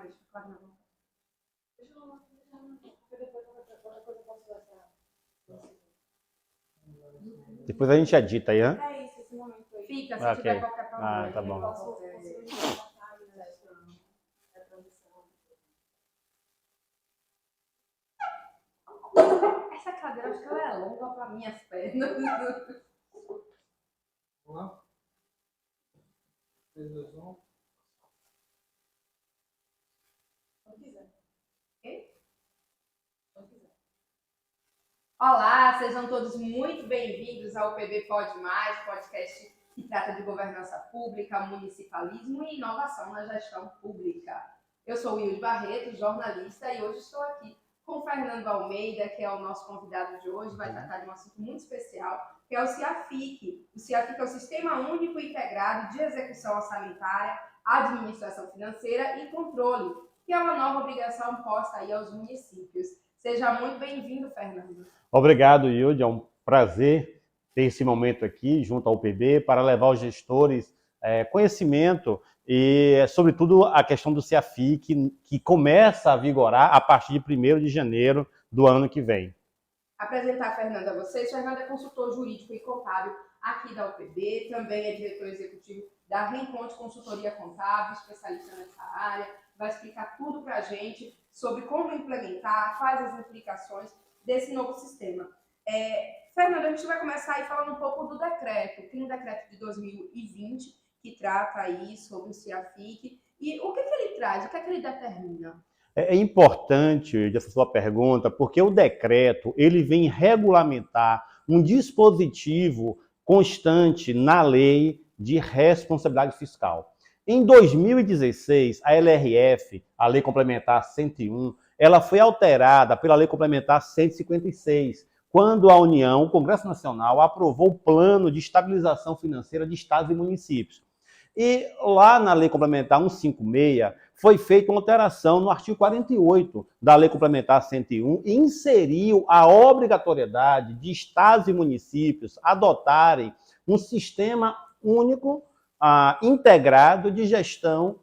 Maurício, claro, não. Depois a gente edita aí, né? É isso, esse momento aí. Fica, se tiver qualquer problema. Tá bom. Essa cadeira, acho que ela é longa para minhas pernas. Vamos lá? 3, 2, 1. Olá, sejam todos muito bem-vindos ao PB Pode Mais, podcast que trata de governança pública, municipalismo e inovação na gestão pública. Eu sou Wilde Barreto, jornalista, e hoje estou aqui com o Fernando Almeida, que é o nosso convidado de hoje, vai tratar de um assunto muito especial, que é o CIAFIC. O CIAFIC é o Sistema Único Integrado de Execução Orçamentária, Administração Financeira e Controle, que é uma nova obrigação posta aí aos municípios. Seja muito bem-vindo, Fernando. Obrigado, Yudi. É um prazer ter esse momento aqui junto ao PB para levar aos gestores conhecimento e, sobretudo, a questão do CIAFIC, que começa a vigorar a partir de 1º de janeiro do ano que vem. Apresentar a Fernanda a vocês. Fernanda é consultor jurídico e contábil aqui da UPB, também é diretor executivo da Reencontre Consultoria Contábil, especialista nessa área, vai explicar tudo para a gente sobre como implementar, quais as implicações desse novo sistema. Fernanda, a gente vai começar aí falando um pouco do decreto. Tem um decreto de 2020 que trata aí sobre o CIAFIC. E o que ele traz? O que ele determina? É importante essa sua pergunta, porque o decreto ele vem regulamentar um dispositivo constante na lei de responsabilidade fiscal. Em 2016, a LRF, a Lei Complementar 101, ela foi alterada pela Lei Complementar 156, quando a União, o Congresso Nacional, aprovou o Plano de Estabilização Financeira de Estados e Municípios. E lá na Lei Complementar 156, foi feita uma alteração no artigo 48 da Lei Complementar 101 e inseriu a obrigatoriedade de estados e municípios adotarem um sistema único, integrado de gestão,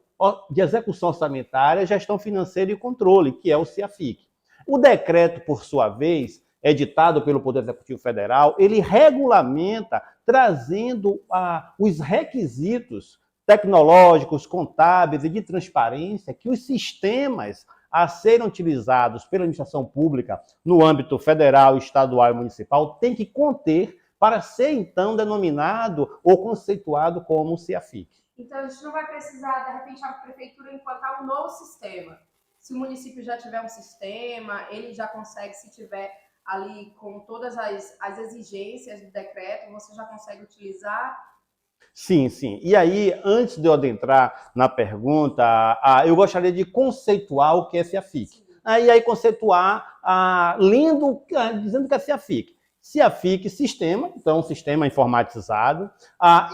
de execução orçamentária, gestão financeira e controle, que é o CIAFIC. O decreto, por sua vez, editado pelo Poder Executivo Federal, ele regulamenta trazendo os requisitos tecnológicos, contábeis e de transparência que os sistemas a serem utilizados pela administração pública no âmbito federal, estadual e municipal têm que conter para ser, então, denominado ou conceituado como CIAFIC. Então, a gente não vai precisar, de repente, a prefeitura implantar um novo sistema. Se o município já tiver um sistema, ele já consegue, se tiver ali com todas as exigências do decreto, você já consegue utilizar? Sim, sim. E aí, antes de eu adentrar na pergunta, eu gostaria de conceituar o que é CIAFIC. E aí conceituar, dizendo que é CIAFIC. CIAFIC, sistema, então um sistema informatizado,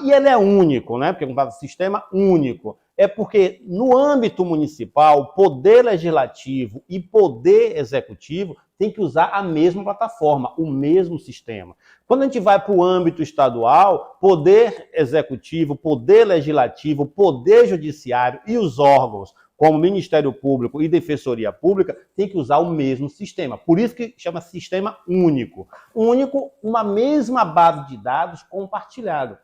e ele é único, né? Porque é um sistema único. É porque no âmbito municipal, poder legislativo e poder executivo tem que usar a mesma plataforma, o mesmo sistema. Quando a gente vai para o âmbito estadual, poder executivo, poder legislativo, poder judiciário e os órgãos, como Ministério Público e Defensoria Pública, tem que usar o mesmo sistema. Por isso que chama sistema único. Único, uma mesma base de dados compartilhada.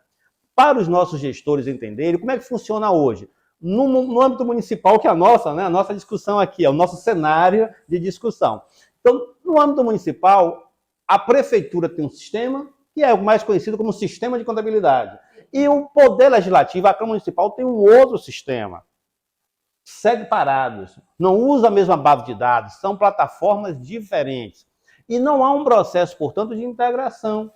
Para os nossos gestores entenderem como é que funciona hoje. No âmbito municipal, que é a nossa, né? A nossa discussão aqui, é o nosso cenário de discussão. Então, no âmbito municipal, a prefeitura tem um sistema que é o mais conhecido como sistema de contabilidade. E o poder legislativo, a Câmara Municipal, tem um outro sistema. Separados, não usa a mesma base de dados, são plataformas diferentes. E não há um processo, portanto, de integração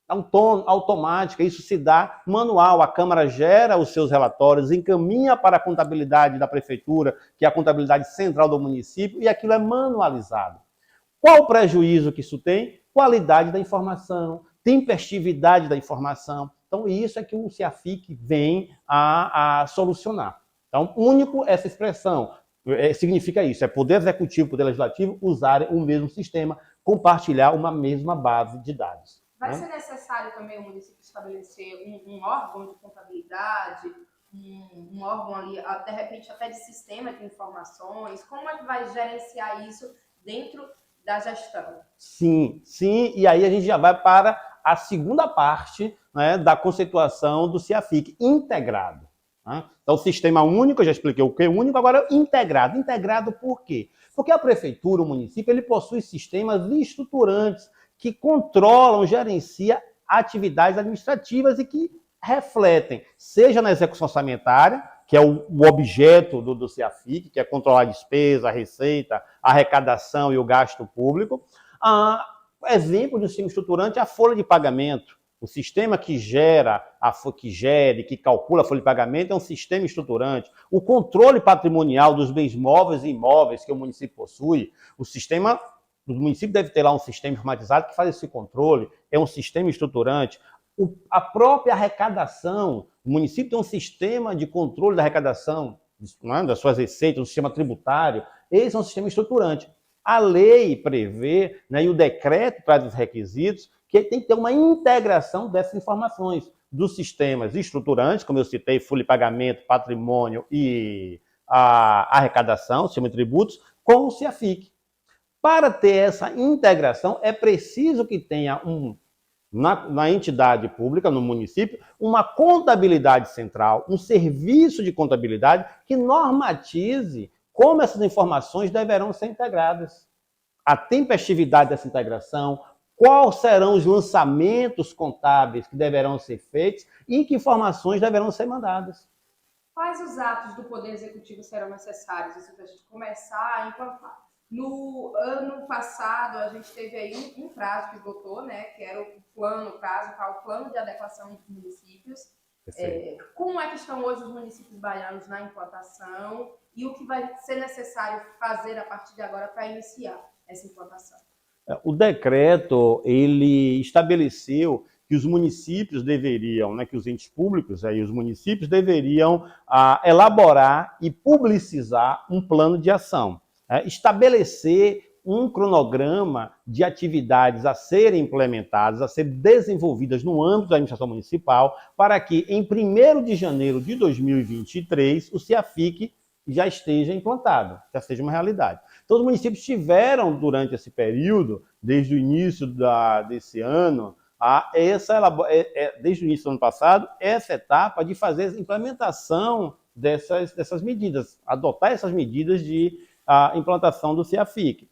automática, isso se dá manual. A Câmara gera os seus relatórios, encaminha para a contabilidade da prefeitura, que é a contabilidade central do município, e aquilo é manualizado. Qual o prejuízo que isso tem? Qualidade da informação, tempestividade da informação. Então, isso é que o CIAFIC vem a solucionar. Então, único, essa expressão significa isso, é poder executivo, poder legislativo usarem o mesmo sistema, compartilhar uma mesma base de dados. Vai ser necessário também o município estabelecer um órgão de contabilidade um órgão ali, de repente até de sistema de informações? Como é que vai gerenciar isso dentro da gestão? Sim, sim, e aí a gente já vai para a segunda parte, né, da conceituação do CIAFIC, integrado. Né? Então, o sistema único, eu já expliquei o que é único, agora integrado. Integrado por quê? Porque a prefeitura, o município, ele possui sistemas estruturantes que controlam, gerenciam atividades administrativas e que refletem, seja na execução orçamentária, que é o objeto do CIAFIC, que é controlar a despesa, a receita, a arrecadação e o gasto público. Exemplo de um sistema estruturante é a folha de pagamento. O sistema que que calcula a folha de pagamento é um sistema estruturante. O controle patrimonial dos bens móveis e imóveis que o município possui, o município deve ter lá um sistema informatizado que faz esse controle, é um sistema estruturante. A própria arrecadação, o município tem um sistema de controle da arrecadação, né, das suas receitas, um sistema tributário, esse é um sistema estruturante. A lei prevê, né, e o decreto traz os requisitos, que tem que ter uma integração dessas informações dos sistemas estruturantes, como eu citei, folha de pagamento, patrimônio e a arrecadação, sistema de tributos, com o CIAFIC. Para ter essa integração, é preciso que tenha na entidade pública, no município, uma contabilidade central, um serviço de contabilidade que normatize como essas informações deverão ser integradas. A tempestividade dessa integração, quais serão os lançamentos contábeis que deverão ser feitos e que informações deverão ser mandadas. Quais os atos do Poder Executivo serão necessários? Isso para a gente começar a implantar. No ano passado, a gente teve aí um prazo que esgotou, né, que era o plano de adequação dos municípios. Como é que estão hoje os municípios baianos na implantação e o que vai ser necessário fazer a partir de agora para iniciar essa implantação? O decreto, ele estabeleceu que os municípios deveriam, né, que os entes públicos, aí, os municípios deveriam elaborar e publicizar um plano de ação, estabelecer um cronograma de atividades a serem implementadas, a serem desenvolvidas no âmbito da administração municipal, para que em 1º de janeiro de 2023 o CIAFIC já esteja implantado, já seja uma realidade. Então, os municípios tiveram, durante esse período, desde o início desse ano, desde o início do ano passado, essa etapa de fazer a implementação dessas medidas, adotar essas medidas de implantação do CIAFIC.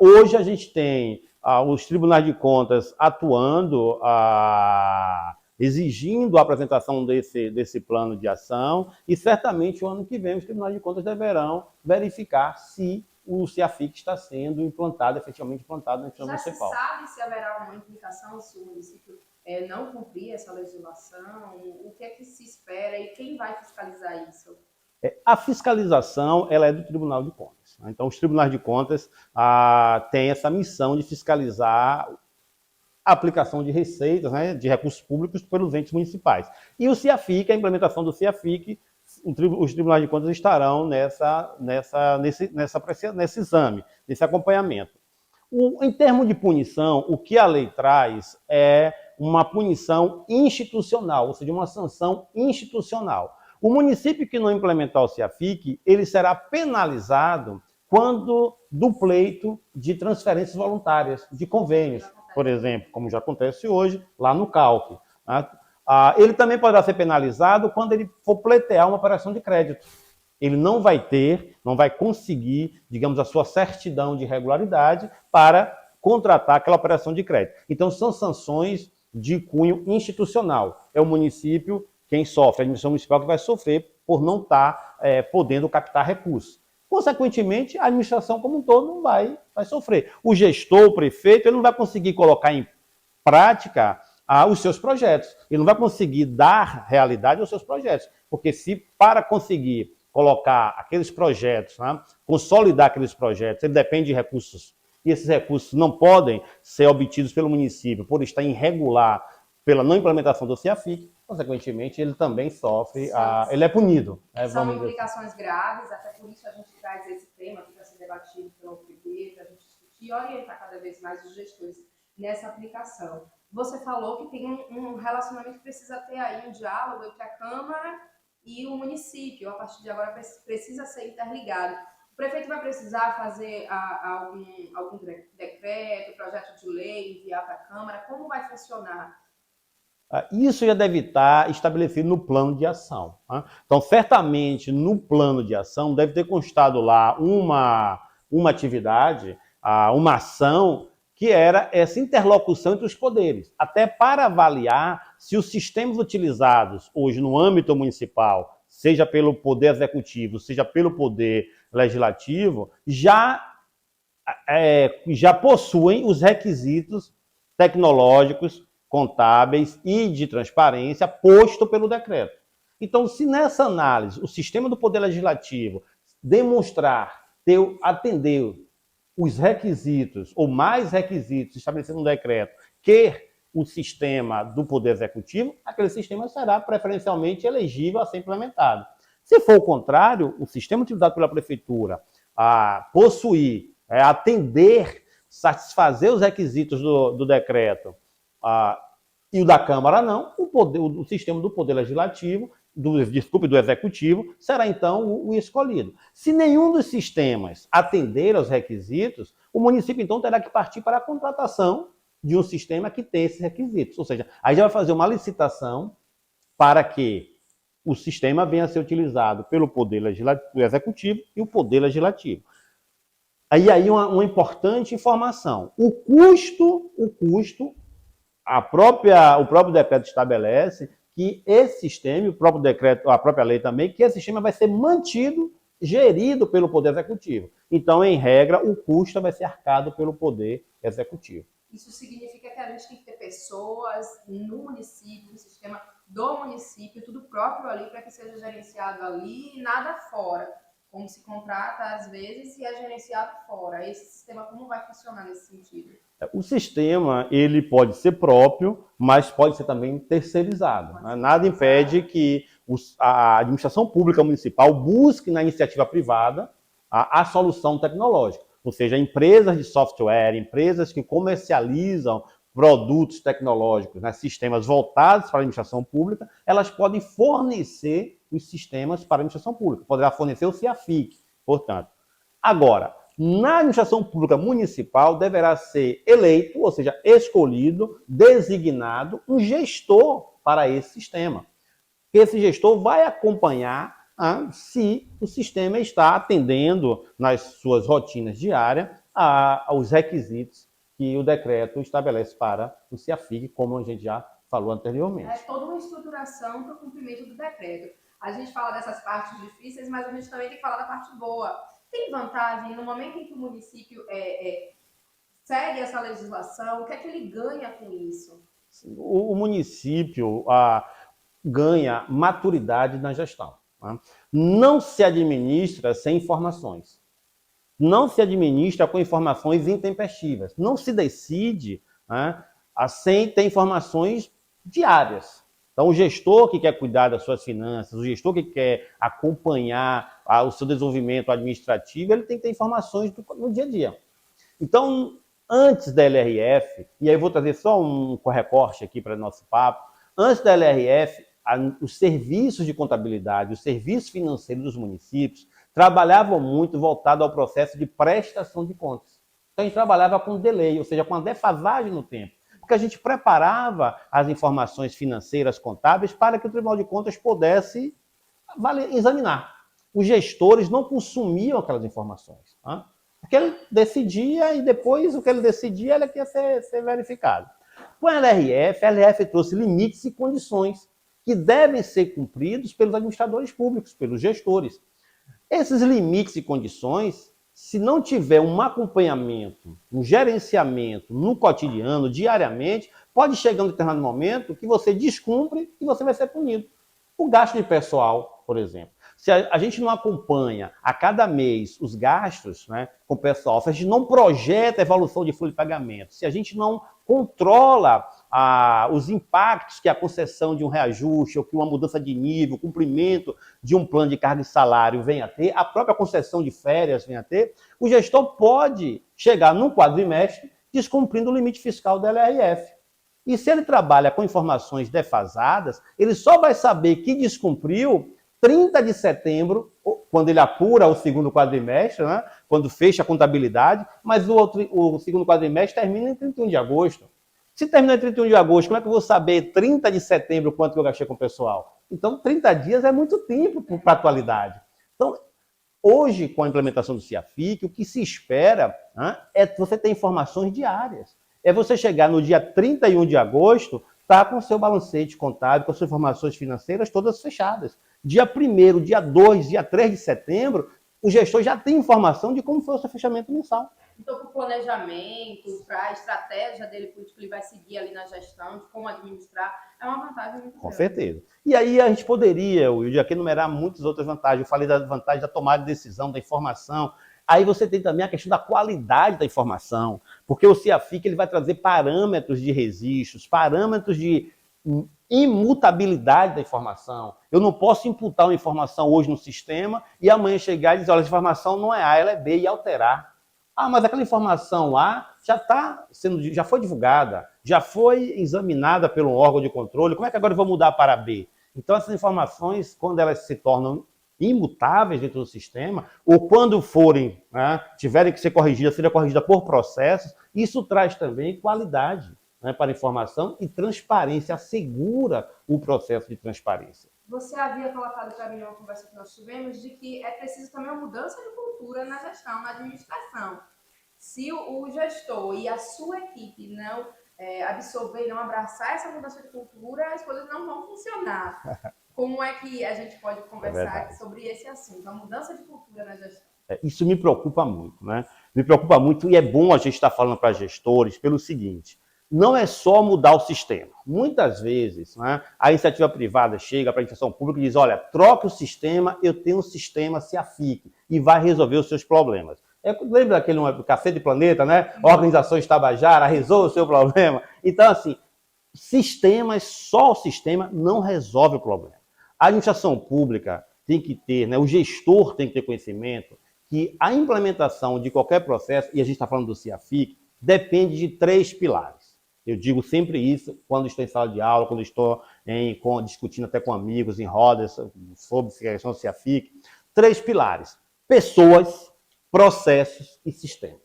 Hoje a gente tem os tribunais de contas atuando, exigindo a apresentação desse plano de ação, e certamente o ano que vem os tribunais de contas deverão verificar se o CIAFIC está sendo efetivamente implantado na instituição municipal. Já se sabe se haverá uma implicação se o município não cumprir essa legislação? O que é que se espera e quem vai fiscalizar isso? A fiscalização ela é do Tribunal de Contas. Então, os tribunais de contas têm essa missão de fiscalizar a aplicação de receitas, né, de recursos públicos pelos entes municipais. E o CIAFIC, a implementação do CIAFIC, os tribunais de contas estarão nesse exame, nesse acompanhamento. Em termos de punição, o que a lei traz é uma punição institucional, ou seja, uma sanção institucional. O município que não implementar o CIAFIC, ele será penalizado quando do pleito de transferências voluntárias, de convênios, por exemplo, como já acontece hoje lá no CALC. Ele também poderá ser penalizado quando ele for pleitear uma operação de crédito. Ele não vai conseguir, digamos, a sua certidão de regularidade para contratar aquela operação de crédito. Então, são sanções de cunho institucional. É o município quem sofre, a administração municipal que vai sofrer por não estar podendo captar recursos. Consequentemente, a administração como um todo não vai sofrer. O gestor, o prefeito, ele não vai conseguir colocar em prática os seus projetos. Ele não vai conseguir dar realidade aos seus projetos. Porque se para conseguir colocar aqueles projetos, né, consolidar aqueles projetos, ele depende de recursos. E esses recursos não podem ser obtidos pelo município por estar irregular pela não implementação do CIAFIC, consequentemente, ele também sofre, ele é punido. São implicações graves, até por isso a gente traz esse tema para ser debatido pela UPB, para a gente discutir e orientar cada vez mais os gestores nessa aplicação. Você falou que tem um relacionamento que precisa ter aí, um diálogo entre a Câmara e o município, a partir de agora, precisa ser interligado. O prefeito vai precisar fazer algum decreto, projeto de lei, enviar para a Câmara? Como vai funcionar? Isso já deve estar estabelecido no plano de ação. Tá? Então, certamente, no plano de ação, deve ter constado lá uma atividade, uma ação, que era essa interlocução entre os poderes, até para avaliar se os sistemas utilizados hoje no âmbito municipal, seja pelo poder executivo, seja pelo poder legislativo, já possuem os requisitos tecnológicos, contábeis e de transparência posto pelo decreto. Então, se nessa análise o sistema do Poder Legislativo demonstrar atender os requisitos, ou mais requisitos estabelecidos no decreto, que o sistema do Poder Executivo, aquele sistema será preferencialmente elegível a ser implementado. Se for o contrário, o sistema utilizado pela Prefeitura possuir, atender, satisfazer os requisitos do decreto, e o da Câmara não, o sistema do Poder Legislativo, do Executivo, será então o escolhido. Se nenhum dos sistemas atender aos requisitos, o município então terá que partir para a contratação de um sistema que tem esses requisitos. Ou seja, aí já vai fazer uma licitação para que o sistema venha a ser utilizado pelo Poder Executivo e o Poder Legislativo. Aí uma importante informação. O custo, o próprio decreto estabelece que esse sistema, o próprio decreto, a própria lei também, que esse sistema vai ser mantido, gerido pelo Poder Executivo. Então, em regra, o custo vai ser arcado pelo Poder Executivo. Isso significa que a gente tem que ter pessoas no município, no sistema do município, tudo próprio ali para que seja gerenciado ali e nada fora. Como se contrata às vezes e é gerenciado fora. Esse sistema como vai funcionar nesse sentido? O sistema ele pode ser próprio, mas pode ser também terceirizado. Nada impede que a administração pública municipal busque na iniciativa privada a solução tecnológica. Ou seja, empresas de software, empresas que comercializam produtos tecnológicos, sistemas voltados para a administração pública, elas podem fornecer os sistemas para a administração pública. Poderá fornecer o CIAFIC, portanto. Agora, na administração pública municipal deverá ser eleito, ou seja, escolhido, designado um gestor para esse sistema. Esse gestor vai acompanhar se o sistema está atendendo nas suas rotinas diárias aos requisitos que o decreto estabelece para o CIAFIC, como a gente já falou anteriormente. É toda uma estruturação para o cumprimento do decreto. A gente fala dessas partes difíceis, mas a gente também tem que falar da parte boa. Tem vantagem no momento em que o município segue essa legislação? O que é que ele ganha com isso? O município ganha maturidade na gestão. Não se administra sem informações. Não se administra com informações intempestivas. Não se decide sem ter informações diárias. Então, o gestor que quer cuidar das suas finanças, o gestor que quer acompanhar o seu desenvolvimento administrativo, ele tem que ter informações no dia a dia. Então, antes da LRF, e aí eu vou trazer só um recorte aqui para o nosso papo, antes da LRF, os serviços de contabilidade, os serviços financeiros dos municípios trabalhavam muito voltado ao processo de prestação de contas. Então, a gente trabalhava com delay, ou seja, com a defasagem no tempo. Porque a gente preparava as informações financeiras, contábeis, para que o Tribunal de Contas pudesse examinar. Os gestores não consumiam aquelas informações. Porque ele decidia e depois o que ele decidia ele ia ser verificado. Com a LRF trouxe limites e condições que devem ser cumpridos pelos administradores públicos, pelos gestores. Esses limites e condições, se não tiver um acompanhamento, um gerenciamento no cotidiano, diariamente, pode chegar um determinado momento que você descumpre e você vai ser punido. O gasto de pessoal, por exemplo. Se a gente não acompanha a cada mês os gastos com o pessoal, se a gente não projeta a evolução de folha de pagamento, se a gente não controla os impactos que a concessão de um reajuste ou que uma mudança de nível, o cumprimento de um plano de carga e salário venha a ter, a própria concessão de férias venha a ter, o gestor pode chegar num quadrimestre descumprindo o limite fiscal da LRF. E se ele trabalha com informações defasadas, ele só vai saber que descumpriu 30 de setembro, quando ele apura o segundo quadrimestre, né? Quando fecha a contabilidade, mas o segundo quadrimestre termina em 31 de agosto. Se terminar em 31 de agosto, como é que eu vou saber 30 de setembro quanto que eu gastei com o pessoal? Então, 30 dias é muito tempo para a atualidade. Então, hoje, com a implementação do CIAFIC, o que se espera, né, é você ter informações diárias. É você chegar no dia 31 de agosto, tá com o seu balancete contábil, com as suas informações financeiras todas fechadas. Dia 1º, dia 2, dia 3 de setembro, o gestor já tem informação de como foi o seu fechamento mensal. Então, para o planejamento, para a estratégia dele, político que ele vai seguir ali na gestão, de como administrar, é uma vantagem muito grande. Com certeza. E aí a gente poderia, Wilde, aqui enumerar muitas outras vantagens. Eu falei da vantagem da tomada de decisão, da informação. Aí você tem também a questão da qualidade da informação, porque o CIAFIC ele vai trazer parâmetros de registros, parâmetros de imutabilidade da informação. Eu não posso imputar uma informação hoje no sistema e amanhã chegar e dizer, olha, essa informação não é A, ela é B, e alterar. Ah, mas aquela informação A já foi divulgada, já foi examinada pelo órgão de controle, como é que agora eu vou mudar para B? Então, essas informações, quando elas se tornam imutáveis dentro do sistema, ou quando forem, né, tiverem que ser corrigidas, seja corrigida por processos, isso traz também qualidade, né, para a informação e transparência, assegura o processo de transparência. Você havia colocado para mim numa conversa que nós tivemos de que é preciso também uma mudança de cultura na gestão, na administração. Se o gestor e a sua equipe não absorver, não abraçar essa mudança de cultura, as coisas não vão funcionar. Como é que a gente pode conversar sobre esse assunto, a mudança de cultura na gestão? Isso me preocupa muito, né? Me preocupa muito e é bom a gente estar falando para gestores pelo seguinte, não é só mudar o sistema. Muitas vezes, né, a iniciativa privada chega para a administração pública e diz, olha, troque o sistema, eu tenho um sistema CIAFIC e vai resolver os seus problemas. Lembra daquele Café Planeta, né? Organizações Tabajara, resolve o seu problema. Então, assim, só o sistema não resolve o problema. A administração pública tem que ter, né, o gestor tem que ter conhecimento que a implementação de qualquer processo, e a gente está falando do CIAFIC, depende de 3 pilares. Eu digo sempre isso quando estou em sala de aula, quando estou discutindo até com amigos, em rodas, sobre a questão do CIAFIC. 3 pilares. Pessoas, processos e sistemas.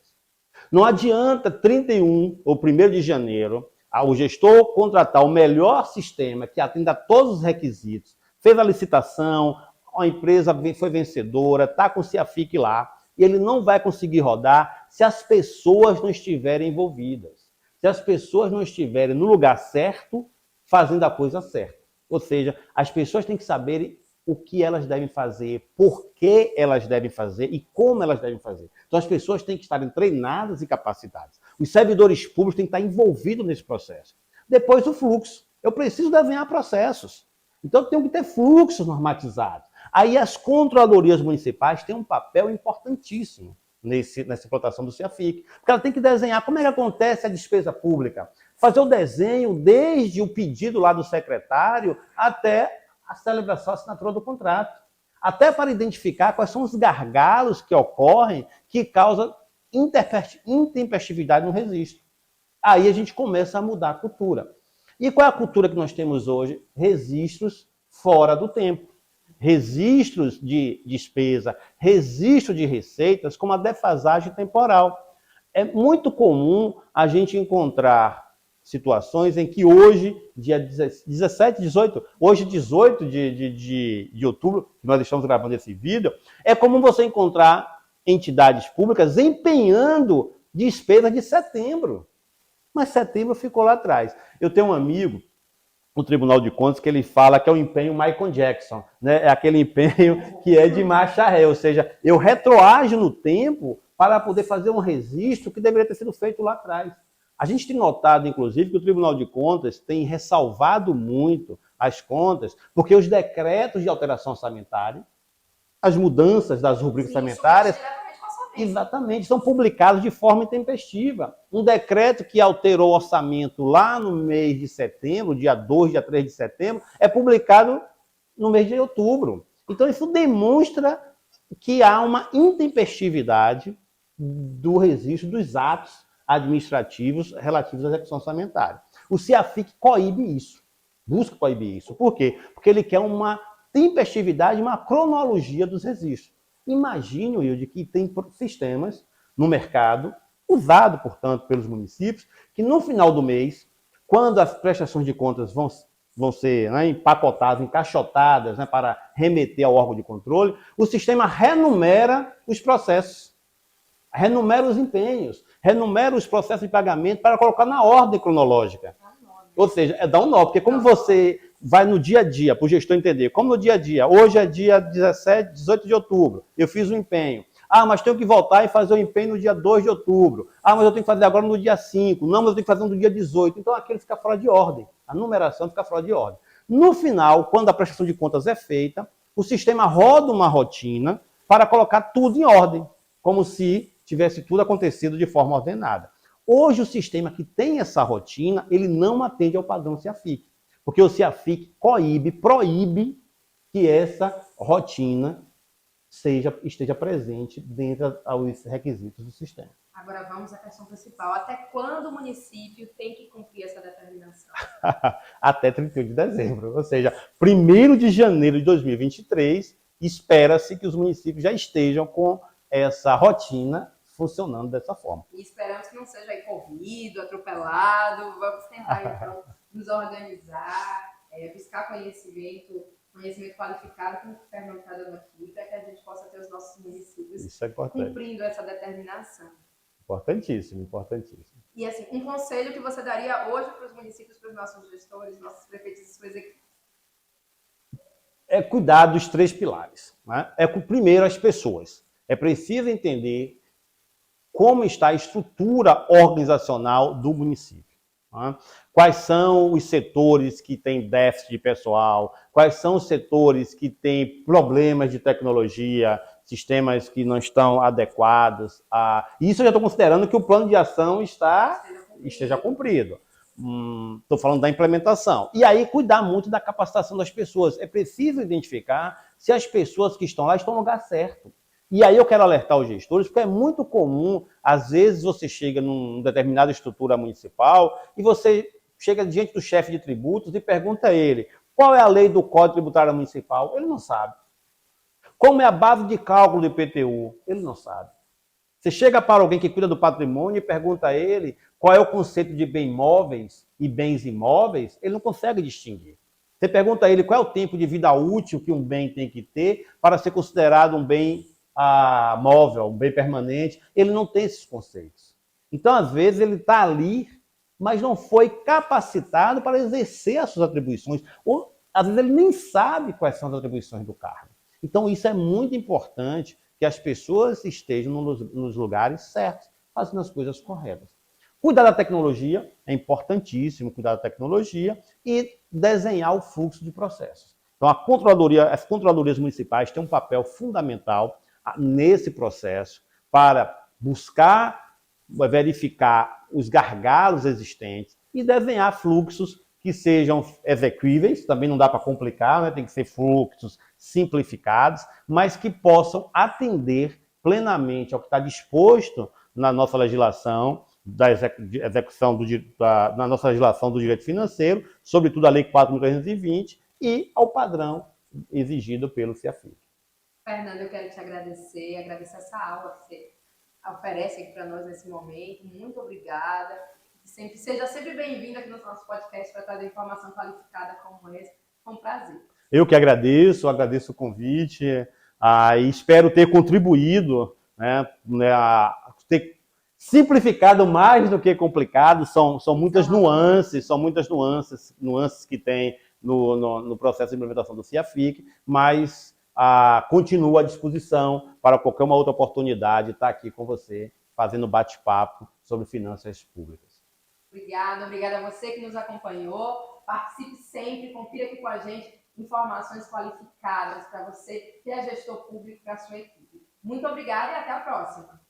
Não adianta 31 ou 1º de janeiro o gestor contratar o melhor sistema que atenda a todos os requisitos, fez a licitação, a empresa foi vencedora, está com o CIAFIC lá, e ele não vai conseguir rodar se as pessoas não estiverem envolvidas, se as pessoas não estiverem no lugar certo, fazendo a coisa certa. Ou seja, as pessoas têm que saberem o que elas devem fazer, por que elas devem fazer e como elas devem fazer. Então as pessoas têm que estarem treinadas e capacitadas. Os servidores públicos têm que estar envolvidos nesse processo. Depois o fluxo. Eu preciso desenhar processos. Então eu tenho que ter fluxos normatizados. Aí as controlarias municipais têm um papel importantíssimo nessa implantação do CIAFIC. Porque ela tem que desenhar como é que acontece a despesa pública. Fazer o desenho desde o pedido lá do secretário até a celebração, a assinatura do contrato. Até para identificar quais são os gargalos que ocorrem que causam intempestividade no registro. Aí a gente começa a mudar a cultura. E qual é a cultura que nós temos hoje? Registros fora do tempo. Registros de despesa, registro de receitas com uma defasagem temporal. É muito comum a gente encontrar situações em que hoje, dia 17, 18, hoje 18 de outubro, que nós estamos gravando esse vídeo, é comum você encontrar entidades públicas empenhando despesas de setembro. Mas setembro ficou lá atrás. Eu tenho um amigo no Tribunal de Contas que ele fala que é o empenho Michael Jackson, né? É aquele empenho que é de marcha ré, ou seja, eu retroajo no tempo para poder fazer um registro que deveria ter sido feito lá atrás. A gente tem notado, inclusive, que o Tribunal de Contas tem ressalvado muito as contas, porque os decretos de alteração orçamentária, as mudanças das rubricas orçamentárias, exatamente, são publicados de forma intempestiva. Um decreto que alterou o orçamento lá no mês de setembro, dia 2, dia 3 de setembro, é publicado no mês de outubro. Então, isso demonstra que há uma intempestividade do registro dos atos administrativos relativos à execução orçamentária. O CIAFIC coíbe isso, busca coibir isso. Por quê? Porque ele quer uma tempestividade, uma cronologia dos registros. Imagine, Wilde, que tem sistemas no mercado, usado, portanto, pelos municípios, que no final do mês, quando as prestações de contas vão ser, né, empacotadas, encaixotadas, né, para remeter ao órgão de controle, o sistema renumera os processos, renumera os empenhos, renumera os processos de pagamento para colocar na ordem cronológica. Ou seja, é dar um nó, porque como você vai no dia a dia, para o gestor entender, como no dia a dia, hoje é dia 17, 18 de outubro, eu fiz o empenho. Ah, mas tenho que voltar e fazer o empenho no dia 2 de outubro. Ah, mas eu tenho que fazer agora no dia 5. Não, mas eu tenho que fazer no dia 18. Então, aquele fica fora de ordem. A numeração fica fora de ordem. No final, quando a prestação de contas é feita, o sistema roda uma rotina para colocar tudo em ordem, como se tivesse tudo acontecido de forma ordenada. Hoje, o sistema que tem essa rotina, ele não atende ao padrão CIAFIC, porque o CIAFIC proíbe que essa rotina esteja presente dentro dos requisitos do sistema. Agora vamos à questão principal. Até quando o município tem que cumprir essa determinação? Até 31 de dezembro, ou seja, 1º de janeiro de 2023, espera-se que os municípios já estejam com essa rotina funcionando dessa forma. E esperamos que não seja aí corrido, atropelado. Vamos tentar, então, nos organizar, buscar conhecimento qualificado, como o Fernando está dando aqui, para que a gente possa ter os nossos municípios cumprindo essa determinação. Importantíssimo, importantíssimo. E assim, um conselho que você daria hoje para os municípios, para os nossos gestores, nossos prefeitos e suas equipes? É cuidar dos 3 pilares. Né? Primeiro, as pessoas. É preciso entender como está a estrutura organizacional do município. Né? Quais são os setores que têm déficit de pessoal, quais são os setores que têm problemas de tecnologia, sistemas que não estão adequados. Isso eu já estou considerando que o plano de ação esteja cumprido. Estou falando da implementação. E aí, cuidar muito da capacitação das pessoas. É preciso identificar se as pessoas que estão lá estão no lugar certo. E aí eu quero alertar os gestores, porque é muito comum, às vezes você chega numa determinada estrutura municipal e você chega diante do chefe de tributos e pergunta a ele qual é a lei do Código Tributário Municipal. Ele não sabe. Como é a base de cálculo do IPTU? Ele não sabe. Você chega para alguém que cuida do patrimônio e pergunta a ele qual é o conceito de bens móveis e bens imóveis, ele não consegue distinguir. Você pergunta a ele qual é o tempo de vida útil que um bem tem que ter para ser considerado um bem móvel, um bem permanente, ele não tem esses conceitos. Então, às vezes, ele está ali, mas não foi capacitado para exercer as suas atribuições, ou às vezes ele nem sabe quais são as atribuições do cargo. Então, isso é muito importante, que as pessoas estejam nos lugares certos, fazendo as coisas corretas. Cuidar da tecnologia, é importantíssimo cuidar da tecnologia e desenhar o fluxo de processos. Então, as controlarias municipais têm um papel fundamental nesse processo para buscar verificar os gargalos existentes e desenhar fluxos que sejam execuíveis, também não dá para complicar, né? Tem que ser fluxos simplificados, mas que possam atender plenamente ao que está disposto na nossa legislação, na nossa legislação do direito financeiro, sobretudo a Lei 4.320 e ao padrão exigido pelo CIAFIC. Fernando, eu quero te agradecer essa aula que você oferece aqui para nós nesse momento. Muito obrigada. Seja sempre bem-vindo aqui no nosso podcast para trazer informação qualificada como essa. Foi um prazer. Eu que agradeço o convite e espero ter contribuído, ter simplificado mais do que complicado. São muitas nuances que tem no processo de implementação do CIAFIC, mas continuo à disposição para qualquer uma outra oportunidade estar aqui com você, fazendo bate-papo sobre finanças públicas. Obrigada a você que nos acompanhou. Participe sempre, confira aqui com a gente informações qualificadas para você que é gestor público, para a sua equipe. Muito obrigada e até a próxima.